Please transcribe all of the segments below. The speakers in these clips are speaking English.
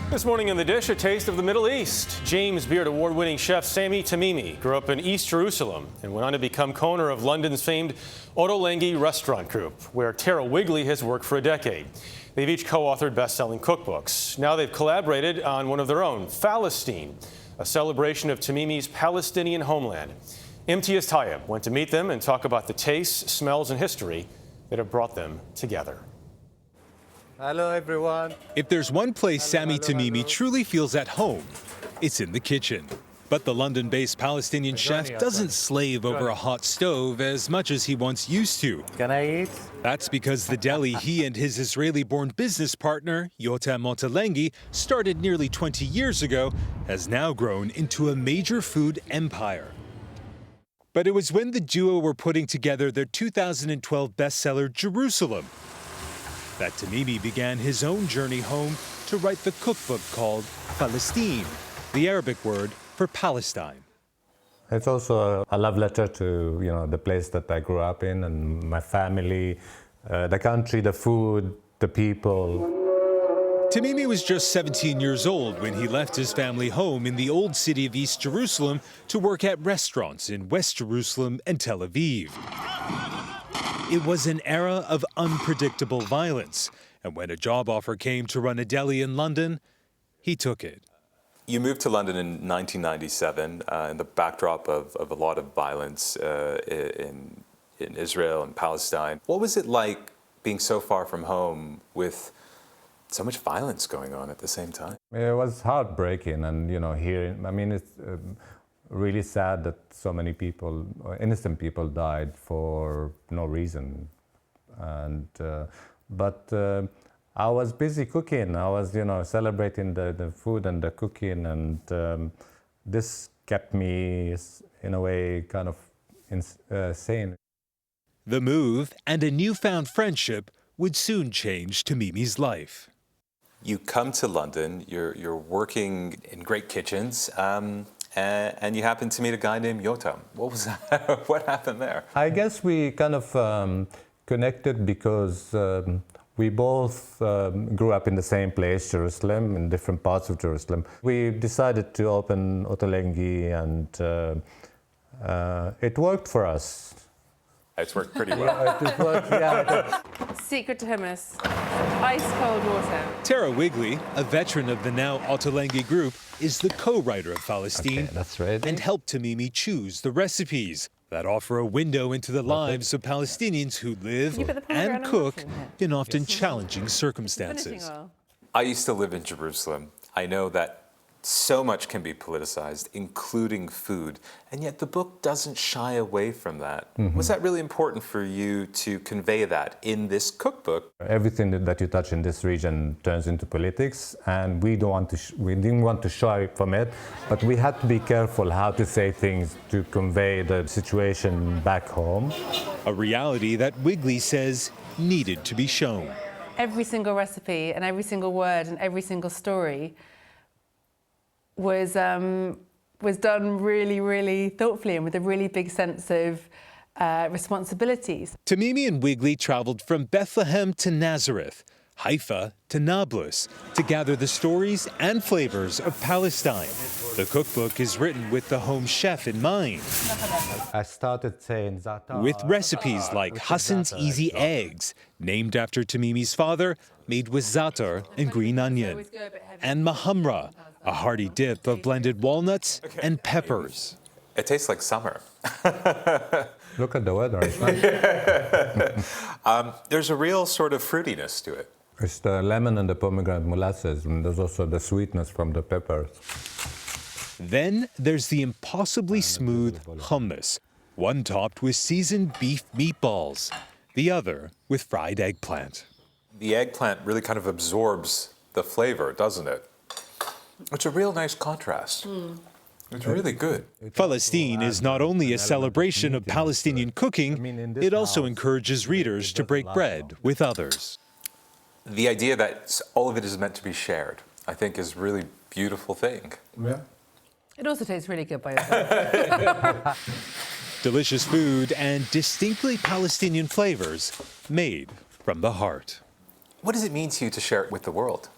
This morning in the dish, a taste of the Middle East. James Beard Award-winning chef Sami Tamimi grew up in East Jerusalem and went on to become co-owner of London's famed Ottolenghi restaurant group, where Tara Wigley has worked for a decade. They've each co-authored best-selling cookbooks. Now they've collaborated on one of their own, Falastin, a celebration of Tamimi's Palestinian homeland. Imtiaz Tyab went to meet them and talk about the tastes, smells, and history that have brought them together. Hello, everyone. If there's one place Sami Tamimi truly feels at home, it's in the kitchen. But the London-based Palestinian chef doesn't slave over a hot stove as much as he once used to. Can I eat? That's because the deli he and his Israeli-born business partner, Yotam Ottolenghi, started nearly 20 years ago, has now grown into a major food empire. But it was when the duo were putting together their 2012 bestseller, Jerusalem, that Tamimi began his own journey home to write the cookbook called Falastin, the Arabic word for Palestine. It's also a love letter to the place that I grew up in and my family, the country, the food, the people. Tamimi was just 17 years old when he left his family home in the old city of East Jerusalem to work at restaurants in West Jerusalem and Tel Aviv. It was an era of unpredictable violence, and when a job offer came to run a deli in London, he took it. You moved to London in 1997 in the backdrop of a lot of violence in Israel and Palestine. What was it like being so far from home with so much violence going on at the same time? It was heartbreaking, and hearing. It's really sad that so many people, innocent people, died for no reason. And but I was busy cooking. I was, celebrating the food and the cooking, and this kept me, in a way, kind of sane. The move and a newfound friendship would soon change Tamimi's life. You come to London, you're working in great kitchens, and you happen to meet a guy named Yotam. What was that? What happened there? I guess we kind of connected because we both grew up in the same place, Jerusalem, in different parts of Jerusalem. We decided to open Ottolenghi, and it worked for us. It's worked pretty well. It worked, yeah. Secret to hummus, ice cold water. Tara Wigley, a veteran of the now Ottolenghi group, is the co-writer of Falastin, Okay, that's right. and helped Tamimi choose the recipes that offer a window into the lives of Palestinians who live and cook in often challenging circumstances. I used to live in Jerusalem. I know that so much can be politicized, including food, and yet the book doesn't shy away from that. Mm-hmm. Was that really important for you to convey that in this cookbook? Everything that you touch in this region turns into politics, and we didn't want to shy from it, but we had to be careful how to say things to convey the situation back home. A reality that Wigley says needed to be shown. Every single recipe and every single word and every single story was done really, really thoughtfully and with a really big sense of responsibilities. Tamimi and Wigley traveled from Bethlehem to Nazareth, Haifa to Nablus, to gather the stories and flavors of Palestine. The cookbook is written with the home chef in mind, I started saying za'atar, with recipes like Hassan's Easy Eggs, named after Tamimi's father, made with za'atar and green onion, and mahamra, a hearty dip of blended walnuts and peppers. It tastes like summer. Look at the weather. It's nice. There's a real sort of fruitiness to it. It's the lemon and the pomegranate molasses, and there's also the sweetness from the peppers. Then there's the impossibly smooth hummus, one topped with seasoned beef meatballs, the other with fried eggplant. The eggplant really kind of absorbs the flavor, doesn't it? It's a real nice contrast. It's really good. Falastin is not only a celebration of Palestinian cooking, it also encourages readers to break bread with others. The idea that all of it is meant to be shared, I think, is a really beautiful thing. Yeah. It also tastes really good by yourself. Delicious food and distinctly Palestinian flavors made from the heart. What does it mean to you to share it with the world?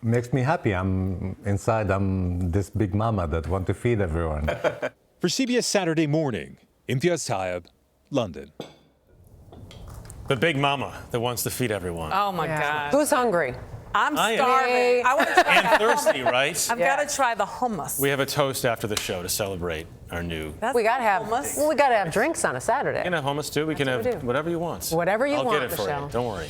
makes me happy. I'm this big mama that want to feed everyone. For CBS Saturday Morning, Imtiaz Tyab, London. The big mama that wants to feed everyone. Oh my God. Who's hungry? I'm I am. starving. I want to try And thirsty, right? I've got to try the hummus. We have a toast after the show to celebrate our new. We gotta have hummus. we gotta have drinks on a Saturday. We can have hummus too. We can have what we do. whatever you want. Whatever you I'll want, get it for Michelle. you. Don't worry.